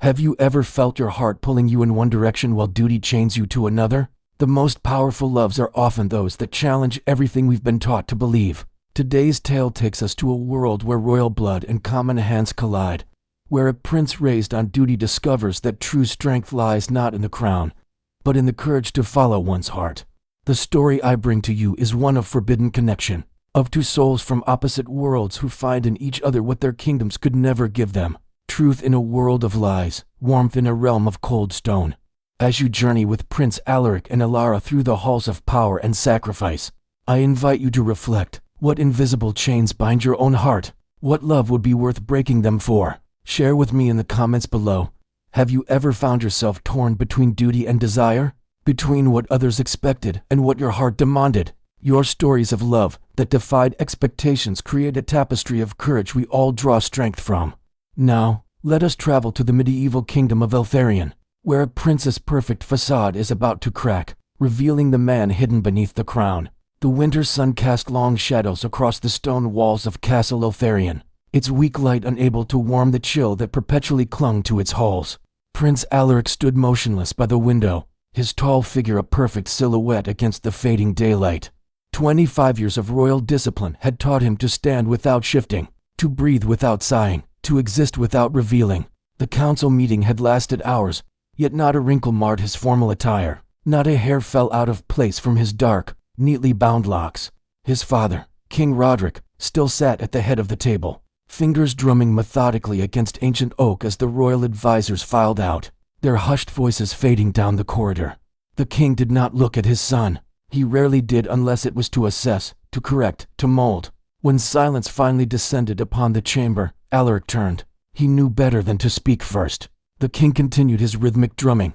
Have you ever felt your heart pulling you in one direction while duty chains you to another? The most powerful loves are often those that challenge everything we've been taught to believe. Today's tale takes us to a world where royal blood and common hands collide, where a prince raised on duty discovers that true strength lies not in the crown, but in the courage to follow one's heart. The story I bring to you is one of forbidden connection, of two souls from opposite worlds who find in each other what their kingdoms could never give them: truth in a world of lies, warmth in a realm of cold stone. As you journey with Prince Alaric and Alara through the halls of power and sacrifice, I invite you to reflect. What invisible chains bind your own heart? What love would be worth breaking them for? Share with me in the comments below. Have you ever found yourself torn between duty and desire? Between what others expected and what your heart demanded? Your stories of love that defied expectations create a tapestry of courage we all draw strength from. Now, let us travel to the medieval kingdom of Eltharion, where a prince's perfect facade is about to crack, revealing the man hidden beneath the crown. The winter sun cast long shadows across the stone walls of Castle Eltharion, its weak light unable to warm the chill that perpetually clung to its halls. Prince Alaric stood motionless by the window, his tall figure a perfect silhouette against the fading daylight. 25 years of royal discipline had taught him to stand without shifting, to breathe without sighing, to exist without revealing. The council meeting had lasted hours, yet not a wrinkle marred his formal attire. Not a hair fell out of place from his dark, neatly bound locks. His father, King Roderick, still sat at the head of the table, fingers drumming methodically against ancient oak as the royal advisors filed out, their hushed voices fading down the corridor. The king did not look at his son. He rarely did unless it was to assess, to correct, to mold. When silence finally descended upon the chamber, Alaric turned. He knew better than to speak first. The king continued his rhythmic drumming,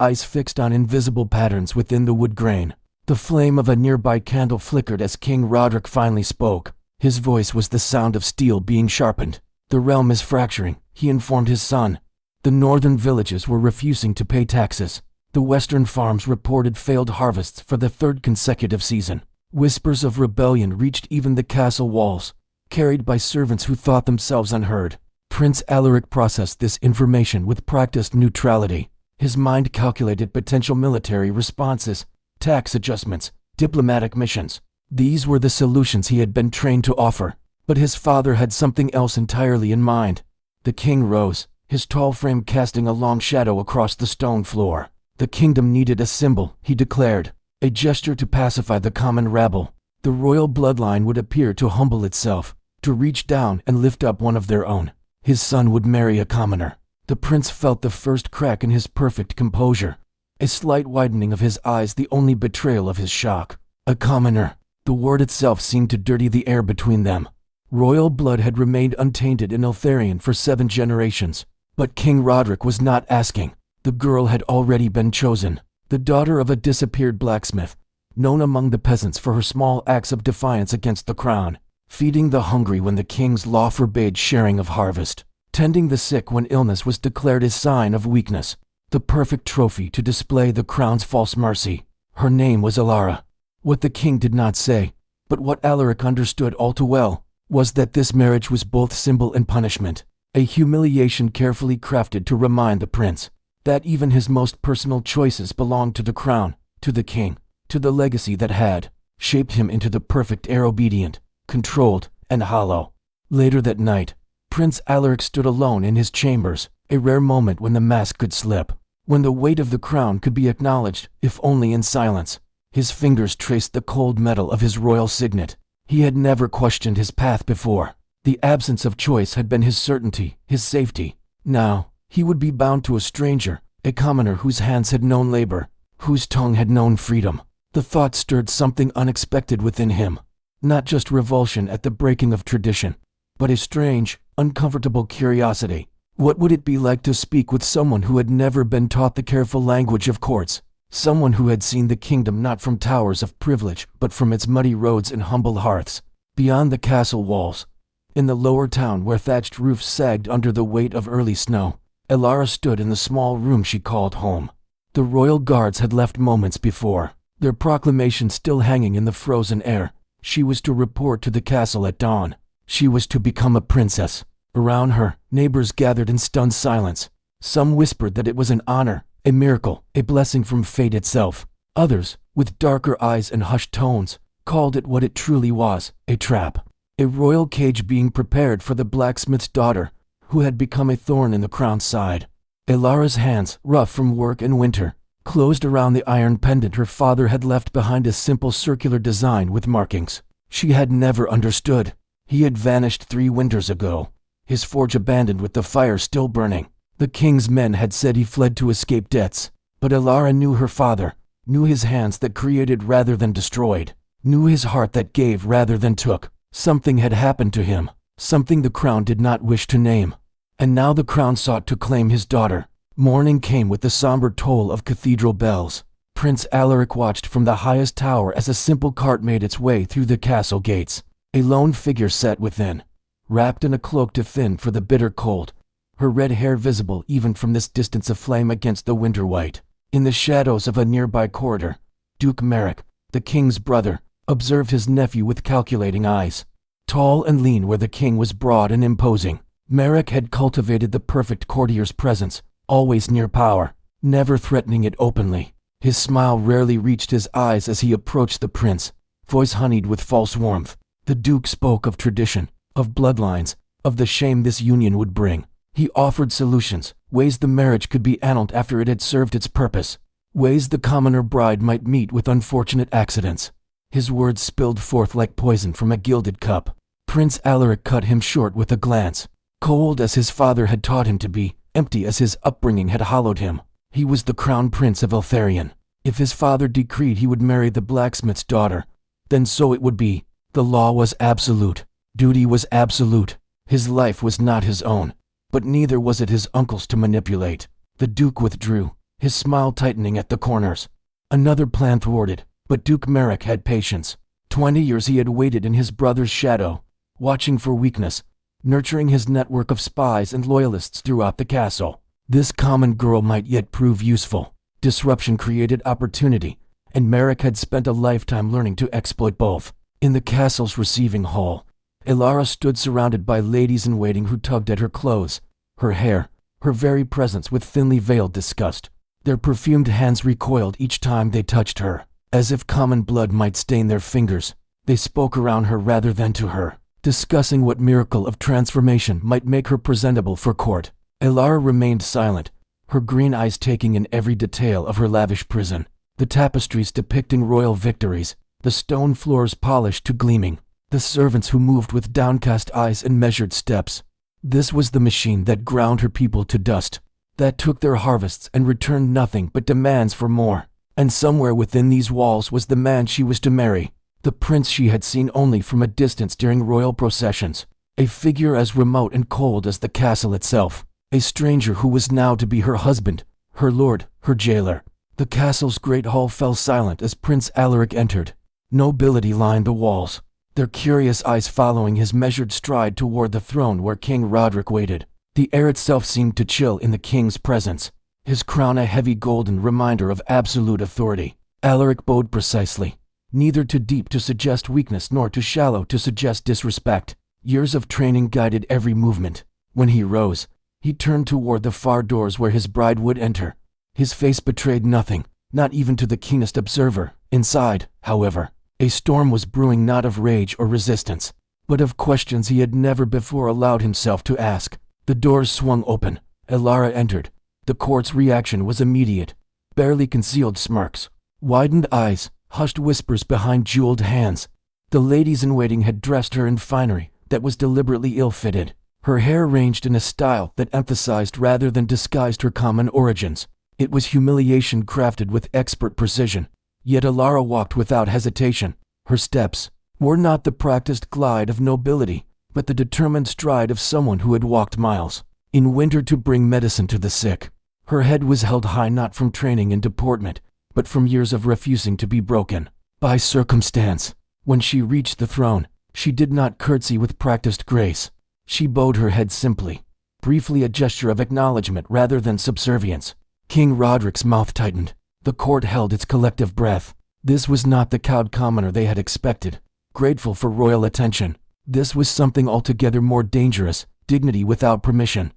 eyes fixed on invisible patterns within the wood grain. The flame of a nearby candle flickered as King Roderick finally spoke. His voice was the sound of steel being sharpened. The realm is fracturing, he informed his son. The northern villages were refusing to pay taxes. The western farms reported failed harvests for the third consecutive season. Whispers of rebellion reached even the castle walls, carried by servants who thought themselves unheard. Prince Alaric processed this information with practiced neutrality. His mind calculated potential military responses, tax adjustments, diplomatic missions. These were the solutions he had been trained to offer. But his father had something else entirely in mind. The king rose, his tall frame casting a long shadow across the stone floor. The kingdom needed a symbol, he declared, a gesture to pacify the common rabble. The royal bloodline would appear to humble itself, to reach down and lift up one of their own. His son would marry a commoner. The prince felt the first crack in his perfect composure, a slight widening of his eyes, the only betrayal of his shock. A commoner. The word itself seemed to dirty the air between them. Royal blood had remained untainted in Eltharion for 7 generations. But King Roderick was not asking. The girl had already been chosen. The daughter of a disappeared blacksmith, known among the peasants for her small acts of defiance against the crown, feeding the hungry when the king's law forbade sharing of harvest, tending the sick when illness was declared a sign of weakness. The perfect trophy to display the crown's false mercy. Her name was Alara. What the king did not say, but what Alaric understood all too well, was that this marriage was both symbol and punishment, a humiliation carefully crafted to remind the prince that even his most personal choices belonged to the crown, to the king, to the legacy that had shaped him into the perfect heir, obedient, controlled, and hollow. Later that night, Prince Alaric stood alone in his chambers, a rare moment when the mask could slip, when the weight of the crown could be acknowledged, if only in silence. His fingers traced the cold metal of his royal signet. He had never questioned his path before. The absence of choice had been his certainty, his safety. Now, he would be bound to a stranger, a commoner whose hands had known labor, whose tongue had known freedom. The thought stirred something unexpected within him. Not just revulsion at the breaking of tradition, but a strange, uncomfortable curiosity. What would it be like to speak with someone who had never been taught the careful language of courts? Someone who had seen the kingdom not from towers of privilege, but from its muddy roads and humble hearths. Beyond the castle walls, in the lower town where thatched roofs sagged under the weight of early snow, Alara stood in the small room she called home. The royal guards had left moments before, their proclamation still hanging in the frozen air. She was to report to the castle at dawn. She was to become a princess. Around her, neighbors gathered in stunned silence. Some whispered that it was an honor, a miracle, a blessing from fate itself. Others, with darker eyes and hushed tones, called it what it truly was, a trap. A royal cage being prepared for the blacksmith's daughter, who had become a thorn in the crown's side. Elara's hands, rough from work and winter, closed around the iron pendant her father had left behind, a simple circular design with markings. She had never understood. He had vanished 3 winters ago, his forge abandoned with the fire still burning. The king's men had said he fled to escape debts, but Elara knew her father, knew his hands that created rather than destroyed, knew his heart that gave rather than took. Something had happened to him, something the crown did not wish to name. And now the crown sought to claim his daughter. Morning came with the somber toll of cathedral bells. Prince Alaric watched from the highest tower as a simple cart made its way through the castle gates. A lone figure sat within, wrapped in a cloak too thin for the bitter cold, her red hair visible even from this distance aflame against the winter white. In the shadows of a nearby corridor, Duke Merrick, the king's brother, observed his nephew with calculating eyes. Tall and lean where the king was broad and imposing, Merrick had cultivated the perfect courtier's presence, always near power, never threatening it openly. His smile rarely reached his eyes as he approached the prince, voice honeyed with false warmth. The duke spoke of tradition, of bloodlines, of the shame this union would bring. He offered solutions, ways the marriage could be annulled after it had served its purpose, ways the commoner bride might meet with unfortunate accidents. His words spilled forth like poison from a gilded cup. Prince Alaric cut him short with a glance. Cold as his father had taught him to be, empty as his upbringing had hollowed him, he was the crown prince of Eltharion. If his father decreed he would marry the blacksmith's daughter, then so it would be. The law was absolute. Duty was absolute. His life was not his own, but neither was it his uncle's to manipulate. The duke withdrew, his smile tightening at the corners. Another plan thwarted, but Duke Merrick had patience. 20 years he had waited in his brother's shadow, watching for weakness, nurturing his network of spies and loyalists throughout the castle. This common girl might yet prove useful. Disruption created opportunity, and Merrick had spent a lifetime learning to exploit both. In the castle's receiving hall, Elara stood surrounded by ladies-in-waiting who tugged at her clothes, her hair, her very presence with thinly veiled disgust. Their perfumed hands recoiled each time they touched her, as if common blood might stain their fingers. They spoke around her rather than to her, discussing what miracle of transformation might make her presentable for court. Elara remained silent, her green eyes taking in every detail of her lavish prison. The tapestries depicting royal victories, the stone floors polished to gleaming, the servants who moved with downcast eyes and measured steps. This was the machine that ground her people to dust, that took their harvests and returned nothing but demands for more. And somewhere within these walls was the man she was to marry, the prince she had seen only from a distance during royal processions, a figure as remote and cold as the castle itself, a stranger who was now to be her husband, her lord, her jailer. The castle's great hall fell silent as Prince Alaric entered. Nobility lined the walls, their curious eyes following his measured stride toward the throne where King Roderick waited. The air itself seemed to chill in the king's presence, his crown a heavy golden reminder of absolute authority. Alaric bowed precisely, neither too deep to suggest weakness nor too shallow to suggest disrespect. Years of training guided every movement. When he rose, he turned toward the far doors where his bride would enter. His face betrayed nothing, not even to the keenest observer. Inside, however, a storm was brewing, not of rage or resistance, but of questions he had never before allowed himself to ask. The doors swung open. Elara entered. The court's reaction was immediate. Barely concealed smirks, widened eyes, hushed whispers behind jeweled hands. The ladies-in-waiting had dressed her in finery that was deliberately ill-fitted. Her hair arranged in a style that emphasized rather than disguised her common origins. It was humiliation crafted with expert precision. Yet Elara walked without hesitation. Her steps were not the practiced glide of nobility, but the determined stride of someone who had walked miles in winter to bring medicine to the sick. Her head was held high not from training and deportment, but from years of refusing to be broken by circumstance. When she reached the throne, she did not curtsy with practiced grace. She bowed her head simply, briefly, a gesture of acknowledgement rather than subservience. King Roderick's mouth tightened. The court held its collective breath. This was not the cowed commoner they had expected, grateful for royal attention. This was something altogether more dangerous, dignity without permission.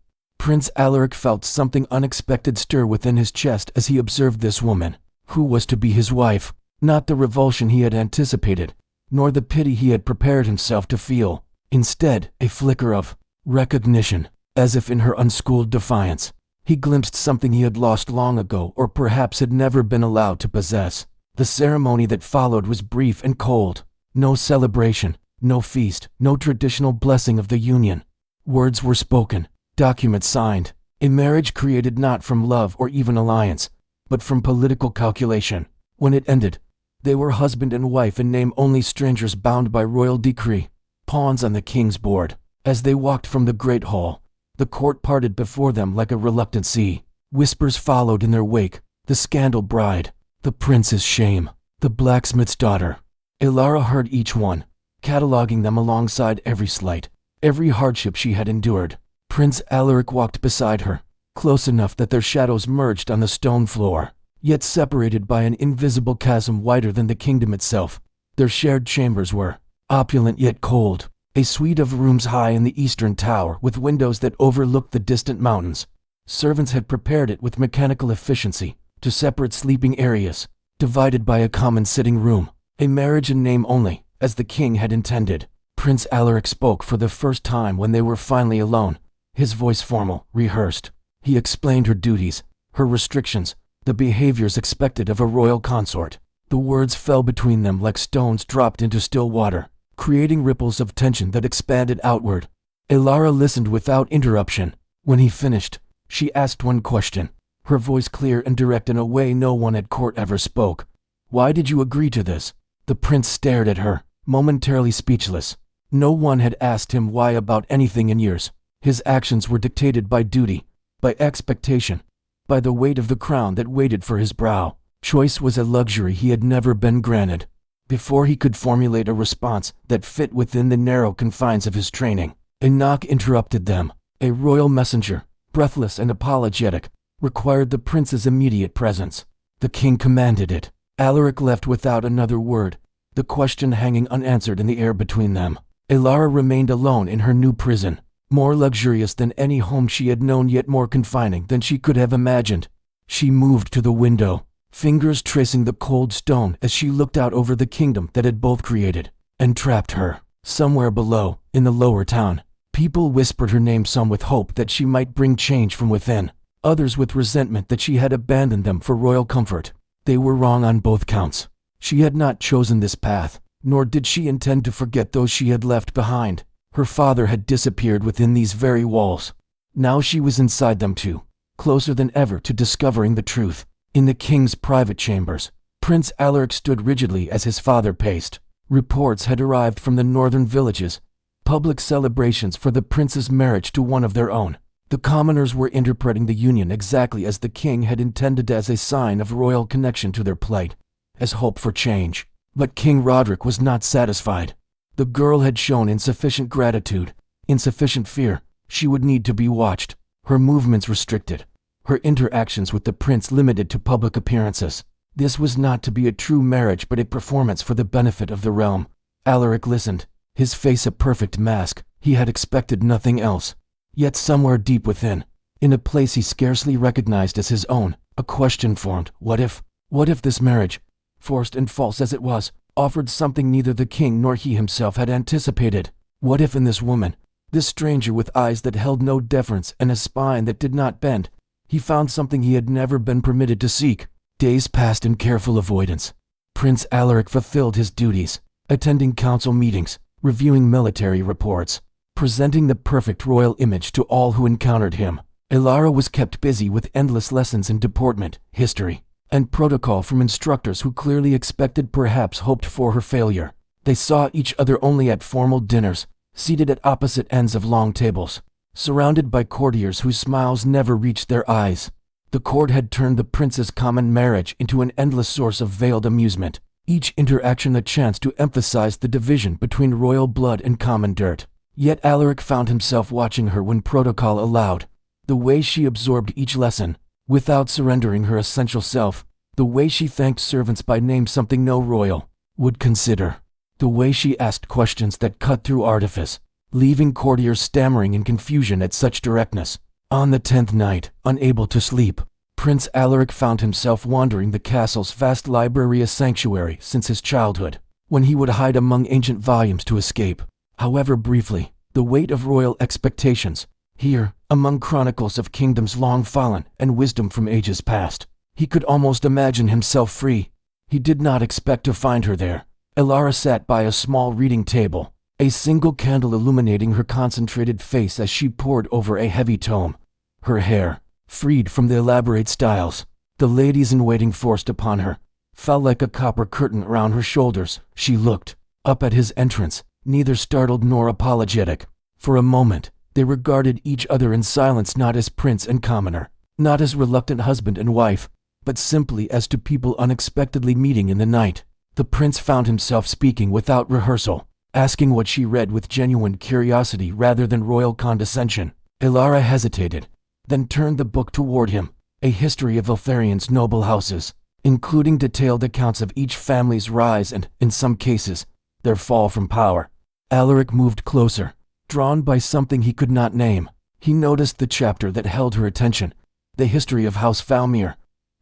Prince Alaric felt something unexpected stir within his chest as he observed this woman, who was to be his wife. Not the revulsion he had anticipated, nor the pity he had prepared himself to feel. Instead, a flicker of recognition, as if in her unschooled defiance. He glimpsed something he had lost long ago, or perhaps had never been allowed to possess. The ceremony that followed was brief and cold. No celebration, no feast, no traditional blessing of the union. Words were spoken, documents signed. A marriage created not from love or even alliance, but from political calculation. When it ended, they were husband and wife in name only, strangers bound by royal decree, pawns on the king's board. As they walked from the great hall, the court parted before them like a reluctant sea. Whispers followed in their wake: the scandal bride, the prince's shame, the blacksmith's daughter. Elara heard each one, cataloging them alongside every slight, every hardship she had endured. Prince Alaric walked beside her, close enough that their shadows merged on the stone floor, yet separated by an invisible chasm wider than the kingdom itself. Their shared chambers were opulent yet cold, a suite of rooms high in the eastern tower with windows that overlooked the distant mountains. Servants had prepared it with mechanical efficiency to separate sleeping areas, divided by a common sitting room. A marriage in name only, as the king had intended. Prince Alaric spoke for the first time when they were finally alone, his voice formal, rehearsed. He explained her duties, her restrictions, the behaviors expected of a royal consort. The words fell between them like stones dropped into still water, creating ripples of tension that expanded outward. Elara listened without interruption. When he finished, she asked one question, her voice clear and direct in a way no one at court ever spoke. "Why did you agree to this?" The prince stared at her, momentarily speechless. No one had asked him why about anything in years. His actions were dictated by duty, by expectation, by the weight of the crown that waited for his brow. Choice was a luxury he had never been granted. Before he could formulate a response that fit within the narrow confines of his training, a knock interrupted them. A royal messenger, breathless and apologetic, required the prince's immediate presence. The king commanded it. Alaric left without another word, the question hanging unanswered in the air between them. Elara remained alone in her new prison, more luxurious than any home she had known, yet more confining than she could have imagined. She moved to the window, fingers tracing the cold stone as she looked out over the kingdom that had both created and trapped her. Somewhere below, in the lower town, people whispered her name, some with hope that she might bring change from within, others with resentment that she had abandoned them for royal comfort. They were wrong on both counts. She had not chosen this path, nor did she intend to forget those she had left behind. Her father had disappeared within these very walls. Now she was inside them too, closer than ever to discovering the truth. In the king's private chambers, Prince Alaric stood rigidly as his father paced. Reports had arrived from the northern villages, public celebrations for the prince's marriage to one of their own. The commoners were interpreting the union exactly as the king had intended, as a sign of royal connection to their plight, as hope for change. But King Roderick was not satisfied. The girl had shown insufficient gratitude, insufficient fear. She would need to be watched, her movements restricted, her interactions with the prince limited to public appearances. This was not to be a true marriage, but a performance for the benefit of the realm. Alaric listened, his face a perfect mask. He had expected nothing else. Yet somewhere deep within, in a place he scarcely recognized as his own, a question formed. What if this marriage, forced and false as it was, offered something neither the king nor he himself had anticipated? What if in this woman, this stranger with eyes that held no deference and a spine that did not bend, he found something he had never been permitted to seek? Days passed in careful avoidance. Prince Alaric fulfilled his duties, attending council meetings, reviewing military reports, presenting the perfect royal image to all who encountered him. Elara was kept busy with endless lessons in deportment, history, and protocol from instructors who clearly expected, perhaps hoped for, her failure. They saw each other only at formal dinners, seated at opposite ends of long tables, surrounded by courtiers whose smiles never reached their eyes. The court had turned the prince's common marriage into an endless source of veiled amusement, each interaction a chance to emphasize the division between royal blood and common dirt. Yet Alaric found himself watching her when protocol allowed, the way she absorbed each lesson, without surrendering her essential self, the way she thanked servants by name, something no royal would consider, the way she asked questions that cut through artifice, leaving courtiers stammering in confusion at such directness. On the 10th night, unable to sleep, Prince Alaric found himself wandering the castle's vast library, a sanctuary since his childhood, when he would hide among ancient volumes to escape, however briefly, the weight of royal expectations. Here, among chronicles of kingdoms long fallen and wisdom from ages past, he could almost imagine himself free. He did not expect to find her there. Elara sat by a small reading table, a single candle illuminating her concentrated face as she pored over a heavy tome. Her hair, freed from the elaborate styles the ladies-in-waiting forced upon her, fell like a copper curtain around her shoulders. She looked up at his entrance, neither startled nor apologetic. For a moment, they regarded each other in silence, not as prince and commoner, not as reluctant husband and wife, but simply as two people unexpectedly meeting in the night. The prince found himself speaking without rehearsal, asking what she read with genuine curiosity rather than royal condescension. Elara hesitated, then turned the book toward him, a history of Eltharian's noble houses, including detailed accounts of each family's rise and, in some cases, their fall from power. Alaric moved closer, drawn by something he could not name. He noticed the chapter that held her attention, the history of House Falmir,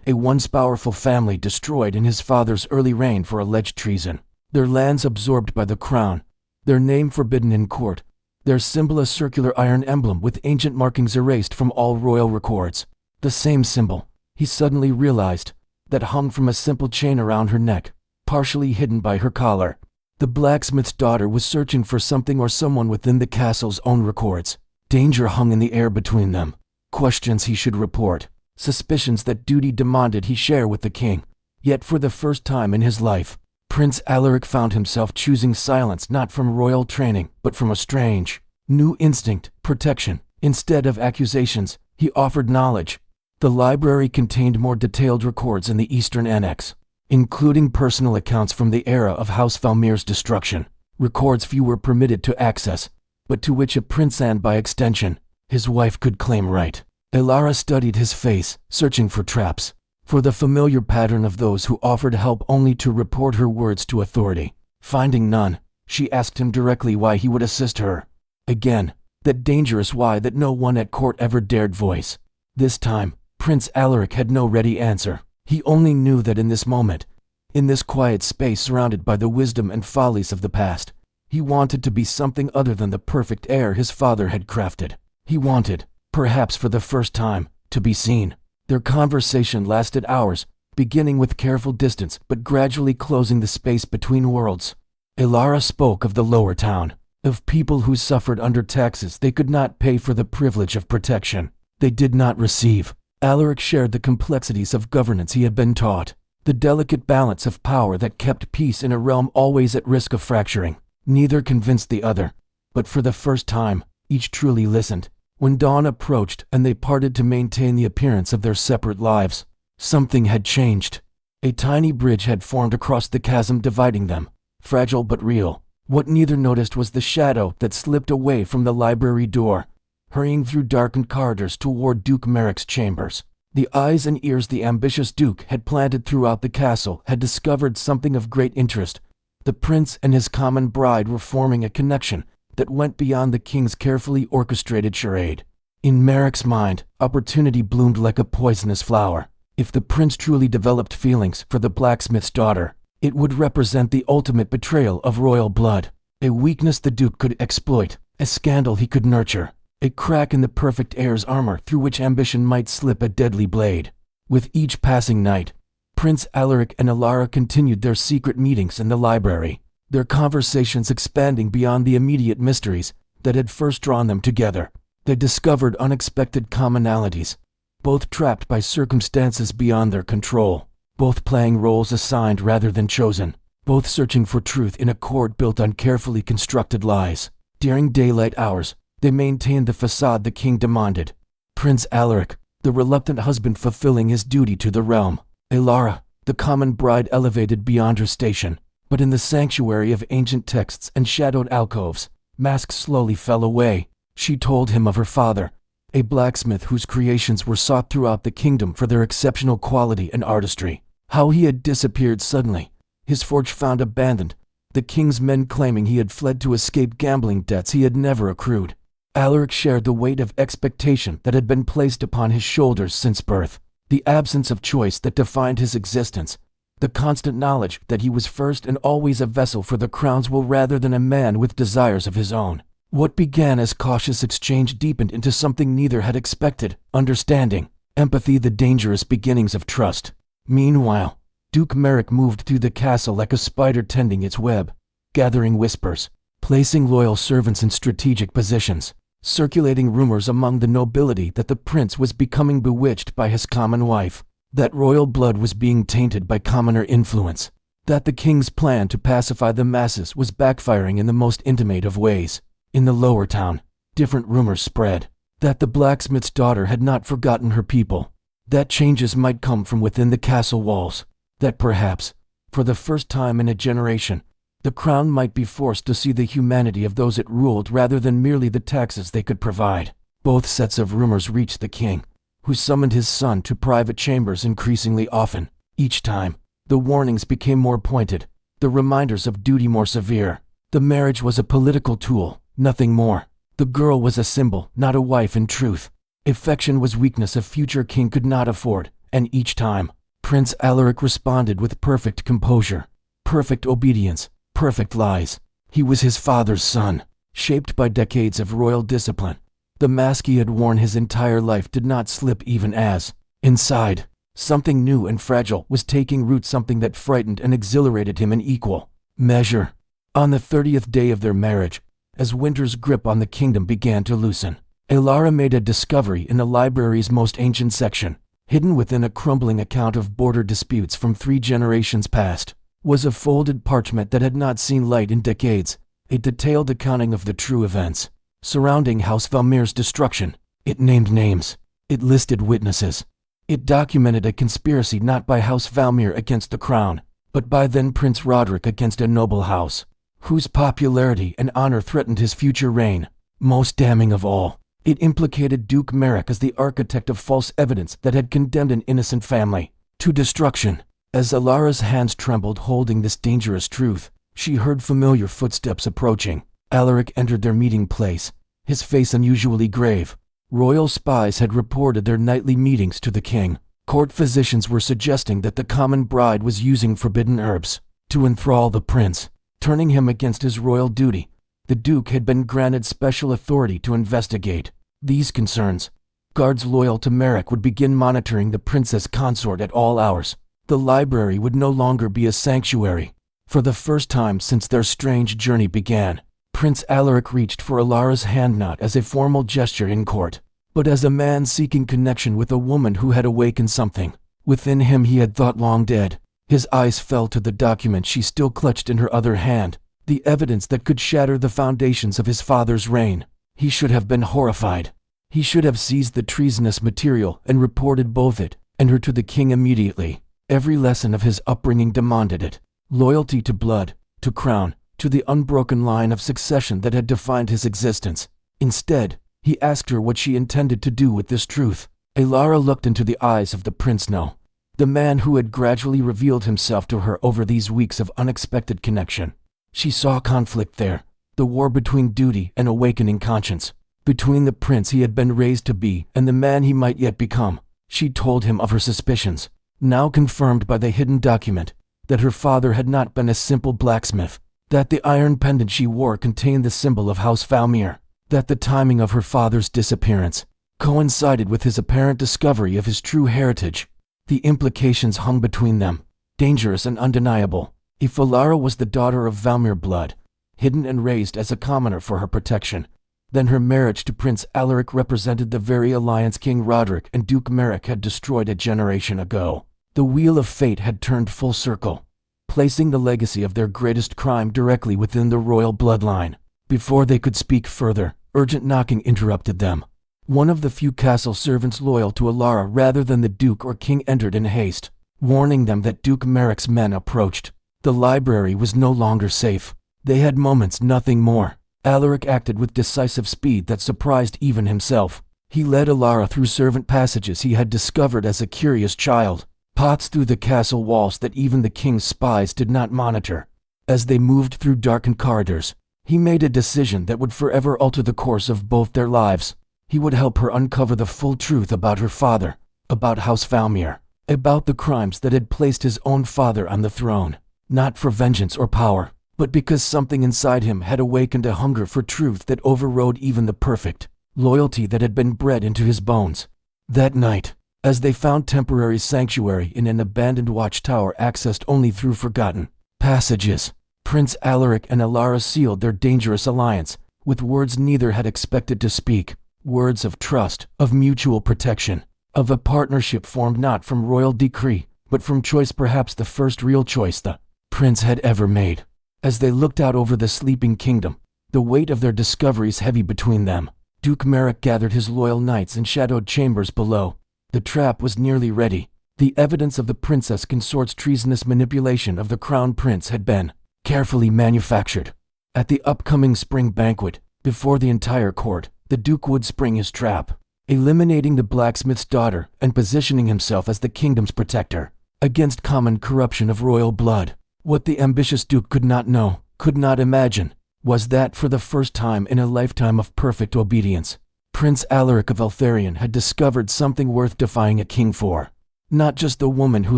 a once powerful family destroyed in his father's early reign for alleged treason, their lands absorbed by the crown, their name forbidden in court, their symbol a circular iron emblem with ancient markings erased from all royal records. The same symbol, he suddenly realized, that hung from a simple chain around her neck, partially hidden by her collar. The blacksmith's daughter was searching for something or someone within the castle's own records. Danger hung in the air between them. Questions he should report, suspicions that duty demanded he share with the king. Yet for the first time in his life, Prince Alaric found himself choosing silence not from royal training, but from a strange, new instinct, protection. Instead of accusations, he offered knowledge. The library contained more detailed records in the Eastern Annex, including personal accounts from the era of House Falmir's destruction, records few were permitted to access, but to which a prince and by extension, his wife could claim right. Elara studied his face, searching for traps, for the familiar pattern of those who offered help only to report her words to authority. Finding none, she asked him directly why he would assist her. Again, that dangerous why that no one at court ever dared voice. This time, Prince Alaric had no ready answer. He only knew that in this moment, in this quiet space surrounded by the wisdom and follies of the past, he wanted to be something other than the perfect heir his father had crafted. He wanted, perhaps for the first time, to be seen. Their conversation lasted hours, beginning with careful distance but gradually closing the space between worlds. Elara spoke of the lower town, of people who suffered under taxes they could not pay, for the privilege of protection they did not receive. Alaric shared the complexities of governance he had been taught, the delicate balance of power that kept peace in a realm always at risk of fracturing. Neither convinced the other, but for the first time, each truly listened. When dawn approached and they parted to maintain the appearance of their separate lives, something had changed. A tiny bridge had formed across the chasm dividing them, fragile but real. What neither noticed was the shadow that slipped away from the library door, hurrying through darkened corridors toward Duke Merrick's chambers. The eyes and ears the ambitious Duke had planted throughout the castle had discovered something of great interest. The prince and his common bride were forming a connection that went beyond the king's carefully orchestrated charade. In Merrick's mind, opportunity bloomed like a poisonous flower. If the prince truly developed feelings for the blacksmith's daughter, it would represent the ultimate betrayal of royal blood. A weakness the Duke could exploit, a scandal he could nurture, a crack in the perfect heir's armor through which ambition might slip a deadly blade. With each passing night, Prince Alaric and Elara continued their secret meetings in the library, their conversations expanding beyond the immediate mysteries that had first drawn them together. They discovered unexpected commonalities, both trapped by circumstances beyond their control, both playing roles assigned rather than chosen, both searching for truth in a court built on carefully constructed lies. During daylight hours, they maintained the facade the king demanded. Prince Alaric, the reluctant husband fulfilling his duty to the realm. Elara, the common bride elevated beyond her station. But in the sanctuary of ancient texts and shadowed alcoves, masks slowly fell away. She told him of her father, a blacksmith whose creations were sought throughout the kingdom for their exceptional quality and artistry. How he had disappeared suddenly, his forge found abandoned, the king's men claiming he had fled to escape gambling debts he had never accrued. Alaric shared the weight of expectation that had been placed upon his shoulders since birth, the absence of choice that defined his existence, the constant knowledge that he was first and always a vessel for the crown's will rather than a man with desires of his own. What began as cautious exchange deepened into something neither had expected: understanding, empathy, the dangerous beginnings of trust. Meanwhile, Duke Merrick moved through the castle like a spider tending its web, gathering whispers, placing loyal servants in strategic positions, circulating rumors among the nobility that the prince was becoming bewitched by his common wife, that royal blood was being tainted by commoner influence, that the king's plan to pacify the masses was backfiring in the most intimate of ways. In the lower town, different rumors spread, that the blacksmith's daughter had not forgotten her people, that changes might come from within the castle walls, that perhaps, for the first time in a generation, the crown might be forced to see the humanity of those it ruled rather than merely the taxes they could provide. Both sets of rumors reached the king, who summoned his son to private chambers increasingly often. Each time, the warnings became more pointed, the reminders of duty more severe. The marriage was a political tool, nothing more. The girl was a symbol, not a wife in truth. Affection was weakness a future king could not afford, and each time, Prince Alaric responded with perfect composure, perfect obedience, perfect lies. He was his father's son, shaped by decades of royal discipline. The mask he had worn his entire life did not slip even as, inside, something new and fragile was taking root, something that frightened and exhilarated him in equal measure. On the 30th day of their marriage, as winter's grip on the kingdom began to loosen, Alara made a discovery in the library's most ancient section. Hidden within a crumbling account of border disputes from 3 generations past, was a folded parchment that had not seen light in decades, a detailed accounting of the true events surrounding House Valmir's destruction. It named names. It listed witnesses. It documented a conspiracy not by House Valmir against the crown, but by then Prince Roderick against a noble house, whose popularity and honor threatened his future reign. Most damning of all, it implicated Duke Merrick as the architect of false evidence that had condemned an innocent family to destruction. As Alara's hands trembled holding this dangerous truth, she heard familiar footsteps approaching. Alaric entered their meeting place, his face unusually grave. Royal spies had reported their nightly meetings to the king. Court physicians were suggesting that the common bride was using forbidden herbs to enthrall the prince, turning him against his royal duty. The Duke had been granted special authority to investigate these concerns. Guards loyal to Merrick would begin monitoring the princess consort at all hours. The library would no longer be a sanctuary. For the first time since their strange journey began, Prince Alaric reached for Alara's hand not as a formal gesture in court, but as a man seeking connection with a woman who had awakened something within him he had thought long dead. His eyes fell to the document she still clutched in her other hand, the evidence that could shatter the foundations of his father's reign. He should have been horrified. He should have seized the treasonous material and reported both it and her to the king immediately. Every lesson of his upbringing demanded it. Loyalty to blood, to crown, to the unbroken line of succession that had defined his existence. Instead, he asked her what she intended to do with this truth. Alara looked into the eyes of the prince. No, the man who had gradually revealed himself to her over these weeks of unexpected connection. She saw conflict there, the war between duty and awakening conscience, between the prince he had been raised to be and the man he might yet become. She told him of her suspicions, now confirmed by the hidden document, that her father had not been a simple blacksmith, that the iron pendant she wore contained the symbol of House Valmir, that the timing of her father's disappearance coincided with his apparent discovery of his true heritage. The implications hung between them, dangerous and undeniable. If Alara was the daughter of Valmir blood, hidden and raised as a commoner for her protection, then her marriage to Prince Alaric represented the very alliance King Roderick and Duke Merrick had destroyed a generation ago. The wheel of fate had turned full circle, placing the legacy of their greatest crime directly within the royal bloodline. Before they could speak further, urgent knocking interrupted them. One of the few castle servants loyal to Alara rather than the Duke or King entered in haste, warning them that Duke Merrick's men approached. The library was no longer safe. They had moments, nothing more. Alaric acted with decisive speed that surprised even himself. He led Alara through servant passages he had discovered as a curious child, paths through the castle walls that even the king's spies did not monitor. As they moved through darkened corridors, He made a decision that would forever alter the course of both their lives. He would help her uncover the full truth about her father, about House Valmir, about the crimes that had placed his own father on the throne, not for vengeance or power, but because something inside him had awakened a hunger for truth that overrode even the perfect loyalty that had been bred into his bones. That night, as they found temporary sanctuary in an abandoned watchtower accessed only through forgotten passages, Prince Alaric and Alara sealed their dangerous alliance with words neither had expected to speak, words of trust, of mutual protection, of a partnership formed not from royal decree, but from choice, perhaps the first real choice the prince had ever made. As they looked out over the sleeping kingdom, the weight of their discoveries heavy between them, Duke Merrick gathered his loyal knights in shadowed chambers below. The trap was nearly ready. The evidence of the princess consort's treasonous manipulation of the crown prince had been carefully manufactured. At the upcoming spring banquet, before the entire court, the Duke would spring his trap, eliminating the blacksmith's daughter and positioning himself as the kingdom's protector against common corruption of royal blood. What the ambitious Duke could not know, could not imagine, was that for the first time in a lifetime of perfect obedience, Prince Alaric of Eltharion had discovered something worth defying a king for. Not just the woman who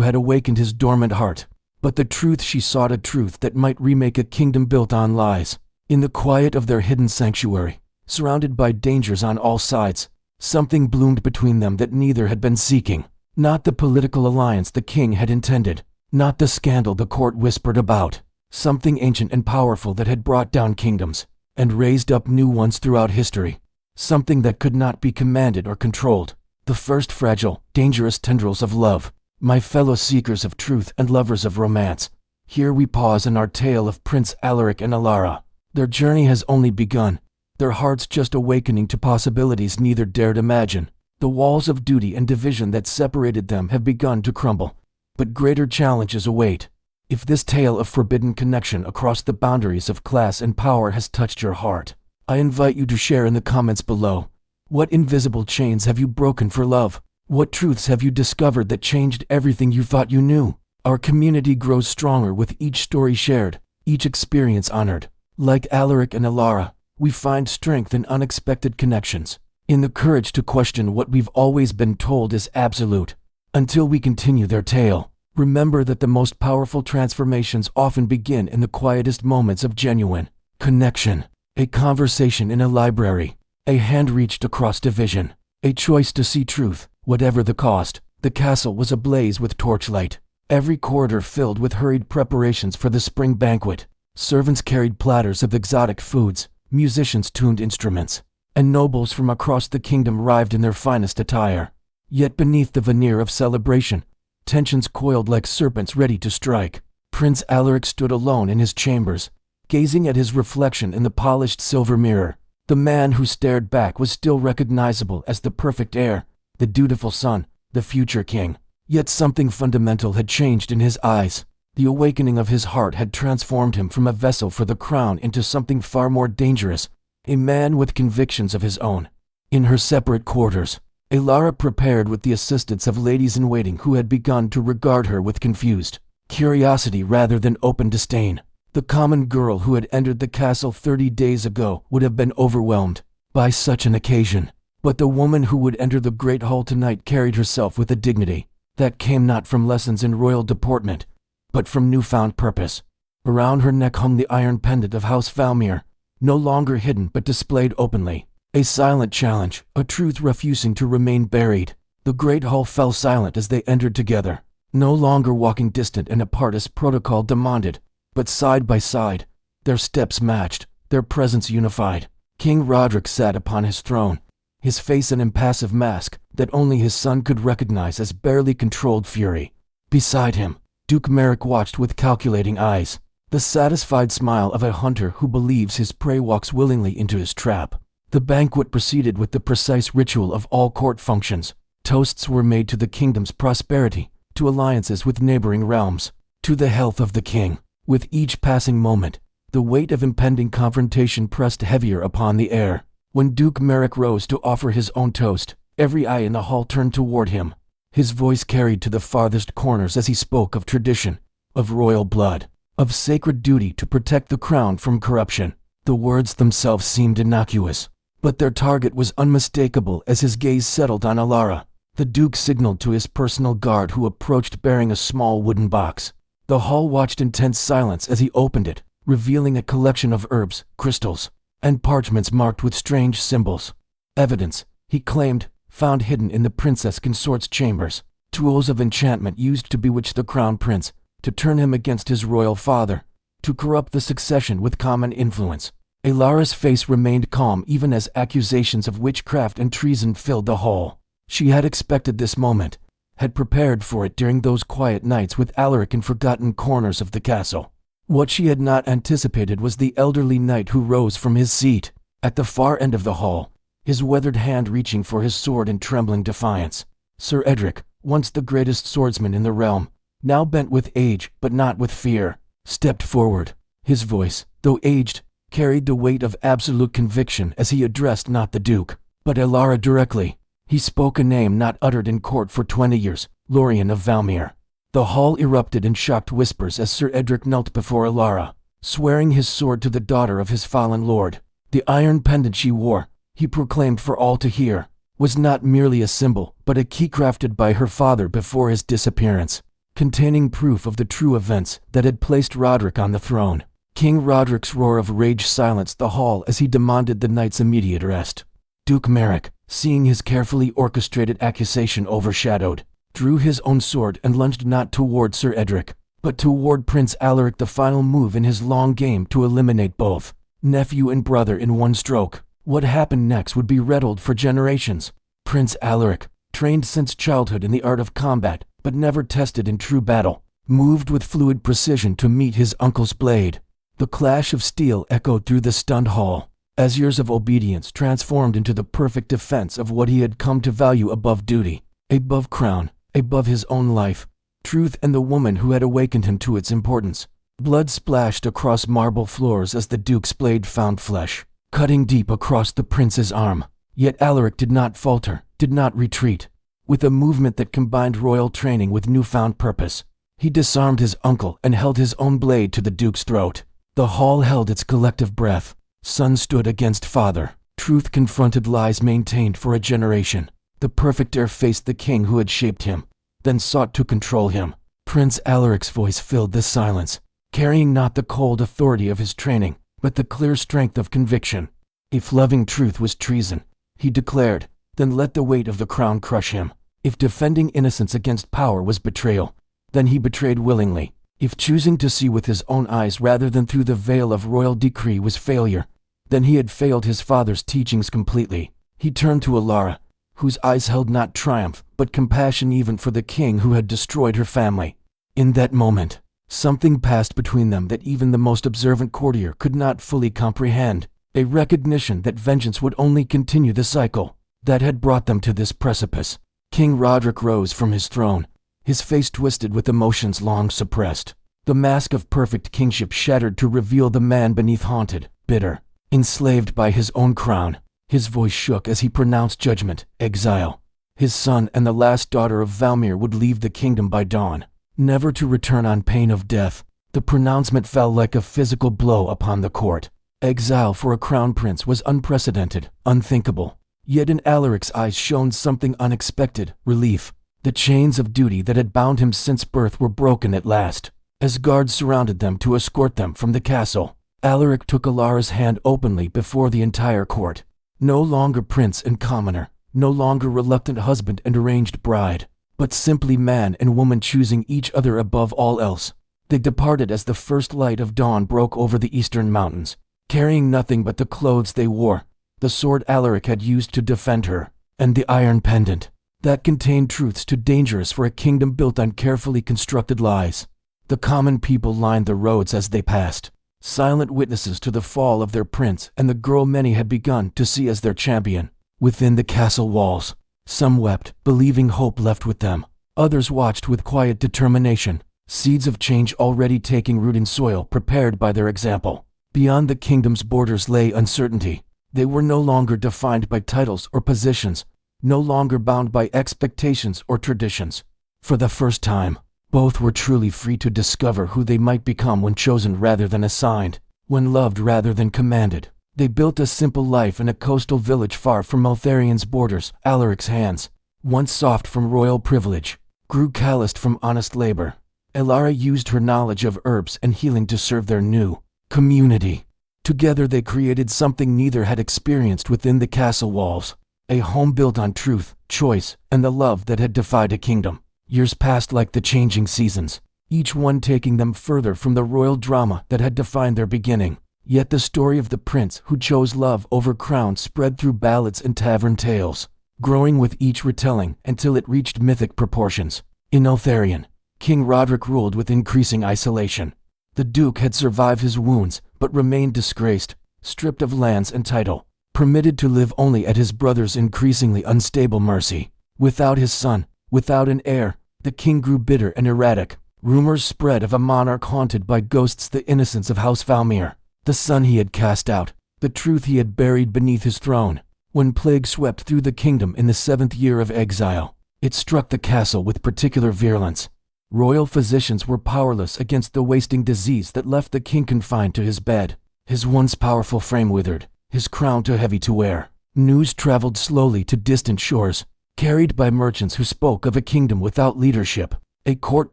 had awakened his dormant heart, but the truth she sought, a truth that might remake a kingdom built on lies. In the quiet of their hidden sanctuary, surrounded by dangers on all sides, something bloomed between them that neither had been seeking. Not the political alliance the king had intended, not the scandal the court whispered about. Something ancient and powerful that had brought down kingdoms and raised up new ones throughout history. Something that could not be commanded or controlled. The first fragile, dangerous tendrils of love. My fellow seekers of truth and lovers of romance, here we pause in our tale of Prince Alaric and Alara. Their journey has only begun, their hearts just awakening to possibilities neither dared imagine. The walls of duty and division that separated them have begun to crumble, but greater challenges await. If this tale of forbidden connection across the boundaries of class and power has touched your heart, I invite you to share in the comments below. What invisible chains have you broken for love? What truths have you discovered that changed everything you thought you knew? Our community grows stronger with each story shared, each experience honored. Like Alaric and Alara, we find strength in unexpected connections, in the courage to question what we've always been told is absolute. Until we continue their tale, remember that the most powerful transformations often begin in the quietest moments of genuine connection. A conversation in a library, a hand reached across division, a choice to see truth, whatever the cost. The castle was ablaze with torchlight, every corridor filled with hurried preparations for the spring banquet. Servants carried platters of exotic foods, musicians tuned instruments, and nobles from across the kingdom arrived in their finest attire. Yet beneath the veneer of celebration, tensions coiled like serpents ready to strike. Prince Alaric stood alone in his chambers, gazing at his reflection in the polished silver mirror. The man who stared back was still recognizable as the perfect heir, the dutiful son, the future king. Yet something fundamental had changed in his eyes. The awakening of his heart had transformed him from a vessel for the crown into something far more dangerous, a man with convictions of his own. In her separate quarters, Alara prepared with the assistance of ladies-in-waiting who had begun to regard her with confused curiosity rather than open disdain. The common girl who had entered the castle 30 days ago would have been overwhelmed by such an occasion. But the woman who would enter the great hall tonight carried herself with a dignity that came not from lessons in royal deportment, but from newfound purpose. Around her neck hung the iron pendant of House Valmir, no longer hidden but displayed openly. A silent challenge, a truth refusing to remain buried. The great hall fell silent as they entered together, no longer walking distant and apart as protocol demanded, but side by side, their steps matched, their presence unified. King Roderick sat upon his throne, his face an impassive mask that only his son could recognize as barely controlled fury. Beside him, Duke Merrick watched with calculating eyes, the satisfied smile of a hunter who believes his prey walks willingly into his trap. The banquet proceeded with the precise ritual of all court functions. Toasts were made to the kingdom's prosperity, to alliances with neighboring realms, to the health of the king. With each passing moment, the weight of impending confrontation pressed heavier upon the air. When Duke Merrick rose to offer his own toast, every eye in the hall turned toward him. His voice carried to the farthest corners as he spoke of tradition, of royal blood, of sacred duty to protect the crown from corruption. The words themselves seemed innocuous, but their target was unmistakable as his gaze settled on Alara. The Duke signaled to his personal guard, who approached bearing a small wooden box. The hall watched in tense silence as he opened it, revealing a collection of herbs, crystals, and parchments marked with strange symbols. Evidence, he claimed, found hidden in the princess consort's chambers. Tools of enchantment used to bewitch the crown prince, to turn him against his royal father, to corrupt the succession with common influence. Alara's face remained calm even as accusations of witchcraft and treason filled the hall. She had expected this moment, had prepared for it during those quiet nights with Alaric in forgotten corners of the castle. What she had not anticipated was the elderly knight who rose from his seat at the far end of the hall, his weathered hand reaching for his sword in trembling defiance. Sir Edric, once the greatest swordsman in the realm, now bent with age but not with fear, stepped forward. His voice, though aged, carried the weight of absolute conviction as he addressed not the Duke, but Alara directly. He spoke a name not uttered in court for 20 years, Lorien of Valmir. The hall erupted in shocked whispers as Sir Edric knelt before Alara, swearing his sword to the daughter of his fallen lord. The iron pendant she wore, he proclaimed for all to hear, was not merely a symbol, but a key crafted by her father before his disappearance, containing proof of the true events that had placed Roderick on the throne. King Roderick's roar of rage silenced the hall as he demanded the knight's immediate arrest. Duke Merrick, seeing his carefully orchestrated accusation overshadowed, drew his own sword and lunged not toward Sir Edric, but toward Prince Alaric, the final move in his long game to eliminate both nephew and brother in one stroke. What happened next would be riddled for generations. Prince Alaric, trained since childhood in the art of combat, but never tested in true battle, moved with fluid precision to meet his uncle's blade. The clash of steel echoed through the stunned hall, as years of obedience transformed into the perfect defense of what he had come to value above duty, above crown, above his own life, truth, and the woman who had awakened him to its importance. Blood splashed across marble floors as the Duke's blade found flesh, cutting deep across the prince's arm. Yet Alaric did not falter, did not retreat. With a movement that combined royal training with newfound purpose, he disarmed his uncle and held his own blade to the Duke's throat. The hall held its collective breath. Son stood against father. Truth confronted lies maintained for a generation. The perfect heir faced the king who had shaped him, then sought to control him. Prince Alaric's voice filled the silence, carrying not the cold authority of his training, but the clear strength of conviction. If loving truth was treason, he declared, then let the weight of the crown crush him. If defending innocence against power was betrayal, then he betrayed willingly. If choosing to see with his own eyes rather than through the veil of royal decree was failure, then he had failed his father's teachings completely. He turned to Alara, whose eyes held not triumph, but compassion even for the king who had destroyed her family. In that moment, something passed between them that even the most observant courtier could not fully comprehend, a recognition that vengeance would only continue the cycle that had brought them to this precipice. King Roderick rose from his throne, his face twisted with emotions long suppressed. The mask of perfect kingship shattered to reveal the man beneath, haunted, bitter, enslaved by his own crown. His voice shook as he pronounced judgment, exile. His son and the last daughter of Valmir would leave the kingdom by dawn, never to return on pain of death. The pronouncement fell like a physical blow upon the court. Exile for a crown prince was unprecedented, unthinkable. Yet in Alaric's eyes shone something unexpected, relief. The chains of duty that had bound him since birth were broken at last. As guards surrounded them to escort them from the castle, Alaric took Alara's hand openly before the entire court. No longer prince and commoner, no longer reluctant husband and arranged bride, but simply man and woman choosing each other above all else. They departed as the first light of dawn broke over the eastern mountains, carrying nothing but the clothes they wore, the sword Alaric had used to defend her, and the iron pendant that contained truths too dangerous for a kingdom built on carefully constructed lies. The common people lined the roads as they passed, silent witnesses to the fall of their prince and the girl many had begun to see as their champion. Within the castle walls, some wept, believing hope left with them. Others watched with quiet determination, seeds of change already taking root in soil prepared by their example. Beyond the kingdom's borders lay uncertainty. They were no longer defined by titles or positions, no longer bound by expectations or traditions. For the first time, both were truly free to discover who they might become when chosen rather than assigned. when loved rather than commanded. They built a simple life in a coastal village far from Eltharion's borders. Alaric's hands, once soft from royal privilege, grew calloused from honest labor. Elara used her knowledge of herbs and healing to serve their new community. Together they created something neither had experienced within the castle walls, a home built on truth, choice, and the love that had defied a kingdom. Years passed like the changing seasons, each one taking them further from the royal drama that had defined their beginning. Yet the story of the prince who chose love over crown spread through ballads and tavern tales, growing with each retelling until it reached mythic proportions. In Eltharion, King Roderick ruled with increasing isolation. The duke had survived his wounds, but remained disgraced, stripped of lands and title, permitted to live only at his brother's increasingly unstable mercy. Without his son, without an heir, the king grew bitter and erratic. Rumors spread of a monarch haunted by ghosts, the innocence of House Valmir, the son he had cast out, the truth he had buried beneath his throne. When plague swept through the kingdom in the 7th year of exile, it struck the castle with particular virulence. Royal physicians were powerless against the wasting disease that left the king confined to his bed, his once powerful frame withered, his crown too heavy to wear. News traveled slowly to distant shores, carried by merchants who spoke of a kingdom without leadership, a court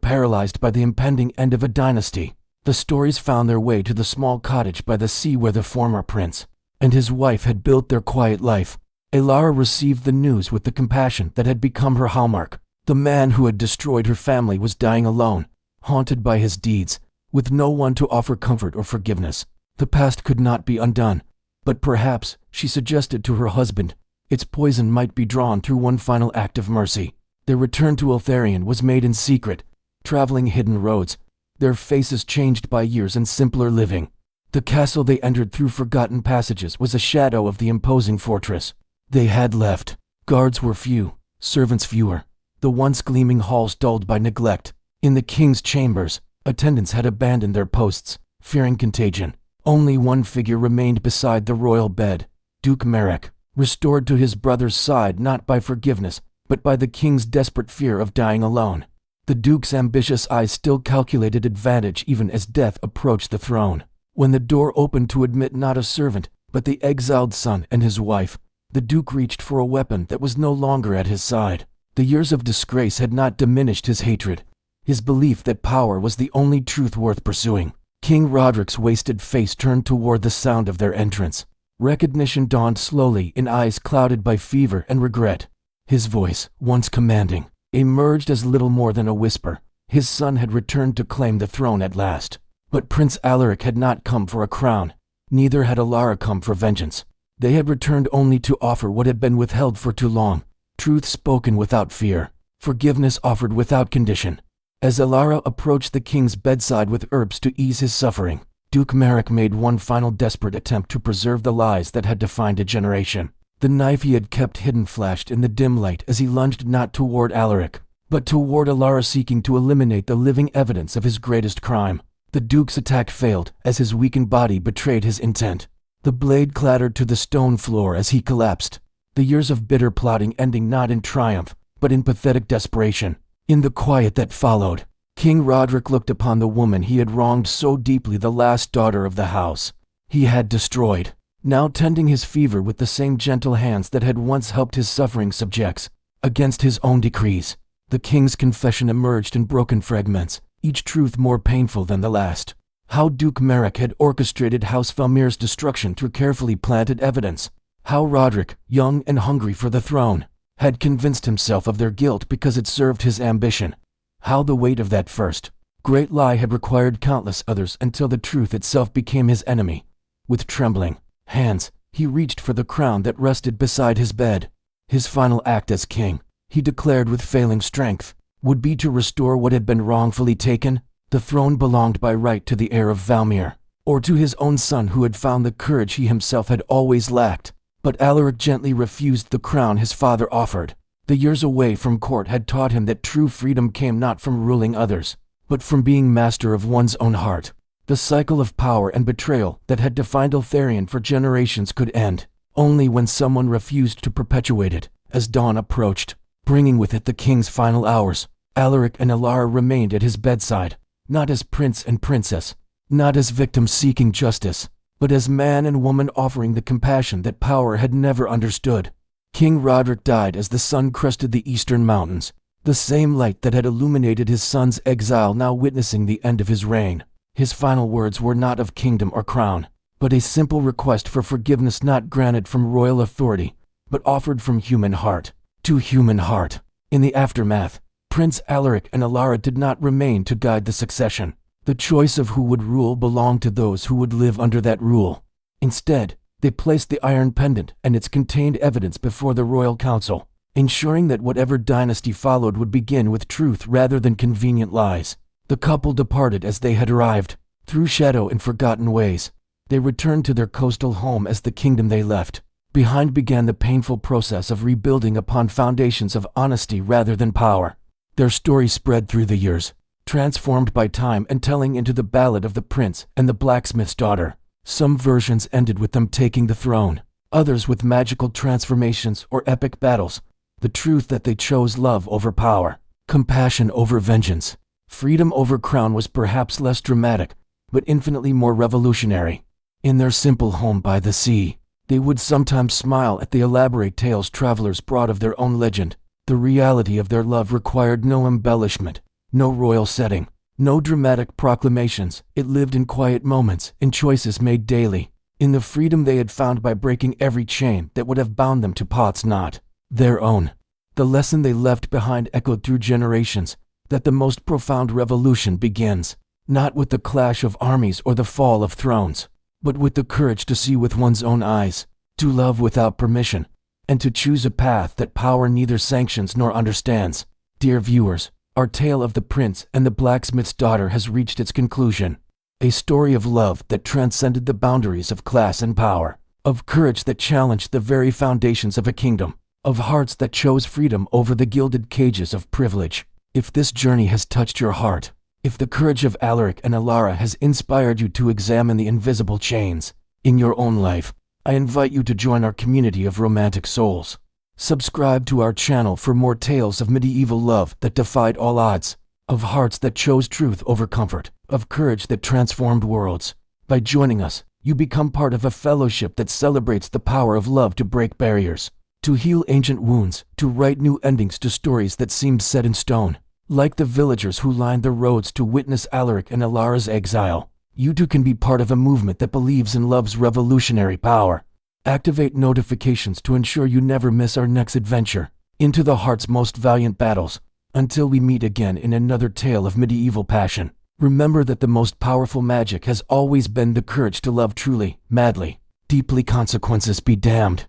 paralyzed by the impending end of a dynasty. The stories found their way to the small cottage by the sea where the former prince and his wife had built their quiet life. Elara received the news with the compassion that had become her hallmark. The man who had destroyed her family was dying alone, haunted by his deeds, with no one to offer comfort or forgiveness. The past could not be undone, but perhaps, she suggested to her husband, its poison might be drawn through one final act of mercy. Their return to Eltharion was made in secret, traveling hidden roads, their faces changed by years and simpler living. The castle they entered through forgotten passages was a shadow of the imposing fortress they had left. Guards were few, servants fewer, the once gleaming halls dulled by neglect. In the king's chambers, attendants had abandoned their posts, fearing contagion. Only one figure remained beside the royal bed, Duke Merrick, restored to his brother's side not by forgiveness, but by the king's desperate fear of dying alone. The duke's ambitious eyes still calculated advantage even as death approached the throne. When the door opened to admit not a servant, but the exiled son and his wife, the duke reached for a weapon that was no longer at his side. The years of disgrace had not diminished his hatred, his belief that power was the only truth worth pursuing. King Roderick's wasted face turned toward the sound of their entrance. Recognition dawned slowly in eyes clouded by fever and regret. His voice, once commanding, emerged as little more than a whisper. His son had returned to claim the throne at last. But Prince Alaric had not come for a crown. Neither had Elara come for vengeance. They had returned only to offer what had been withheld for too long. Truth spoken without fear, forgiveness offered without condition. As Elara approached the king's bedside with herbs to ease his suffering, Duke Merrick made one final desperate attempt to preserve the lies that had defined a generation. The knife he had kept hidden flashed in the dim light as he lunged not toward Alaric, but toward Elara, seeking to eliminate the living evidence of his greatest crime. The duke's attack failed as his weakened body betrayed his intent. The blade clattered to the stone floor as he collapsed. The years of bitter plotting ending not in triumph, but in pathetic desperation. In the quiet that followed, King Roderick looked upon the woman he had wronged so deeply, the last daughter of the house he had destroyed, now tending his fever with the same gentle hands that had once helped his suffering subjects. Against his own decrees, the king's confession emerged in broken fragments, each truth more painful than the last. How Duke Merrick had orchestrated House Valmir's destruction through carefully planted evidence. How Roderick, young and hungry for the throne, had convinced himself of their guilt because it served his ambition. How the weight of that first great lie had required countless others until the truth itself became his enemy. With trembling hands, he reached for the crown that rested beside his bed. His final act as king, he declared with failing strength, would be to restore what had been wrongfully taken. The throne belonged by right to the heir of Valmir, or to his own son who had found the courage he himself had always lacked. But Alaric gently refused the crown his father offered. The years away from court had taught him that true freedom came not from ruling others, but from being master of one's own heart. The cycle of power and betrayal that had defined Eltharion for generations could end only when someone refused to perpetuate it. As dawn approached, bringing with it the king's final hours, Alaric and Elara remained at his bedside, not as prince and princess, not as victims seeking justice, but as man and woman offering the compassion that power had never understood. King Roderick died as the sun crested the eastern mountains, the same light that had illuminated his son's exile now witnessing the end of his reign. His final words were not of kingdom or crown, but a simple request for forgiveness, not granted from royal authority, but offered from human heart to human heart. In the aftermath, Prince Alaric and Alara did not remain to guide the succession. The choice of who would rule belonged to those who would live under that rule. Instead, they placed the iron pendant and its contained evidence before the royal council, ensuring that whatever dynasty followed would begin with truth rather than convenient lies. The couple departed as they had arrived, through shadow and forgotten ways. They returned to their coastal home as the kingdom they left behind began the painful process of rebuilding upon foundations of honesty rather than power. Their story spread through the years, transformed by time and telling into the ballad of the prince and the blacksmith's daughter. Some versions ended with them taking the throne, others with magical transformations or epic battles. The truth that they chose love over power, compassion over vengeance, freedom over crown was perhaps less dramatic, but infinitely more revolutionary. In their simple home by the sea, they would sometimes smile at the elaborate tales travelers brought of their own legend. The reality of their love required no embellishment, no royal setting, no dramatic proclamations. It lived in quiet moments, in choices made daily, in the freedom they had found by breaking every chain that would have bound them to paths not their own. The lesson they left behind echoed through generations, that the most profound revolution begins, not with the clash of armies or the fall of thrones, but with the courage to see with one's own eyes, to love without permission, and to choose a path that power neither sanctions nor understands. Dear viewers, our tale of the prince and the blacksmith's daughter has reached its conclusion. A story of love that transcended the boundaries of class and power, of courage that challenged the very foundations of a kingdom, of hearts that chose freedom over the gilded cages of privilege. If this journey has touched your heart, if the courage of Alaric and Alara has inspired you to examine the invisible chains in your own life, I invite you to join our community of romantic souls. Subscribe to our channel for more tales of medieval love that defied all odds, of hearts that chose truth over comfort, of courage that transformed worlds. By joining us, you become part of a fellowship that celebrates the power of love to break barriers, to heal ancient wounds, to write new endings to stories that seemed set in stone. Like the villagers who lined the roads to witness Alaric and Alara's exile, you too can be part of a movement that believes in love's revolutionary power. Activate notifications to ensure you never miss our next adventure into the heart's most valiant battles. Until we meet again in another tale of medieval passion, remember that the most powerful magic has always been the courage to love truly, madly, deeply. Consequences be damned.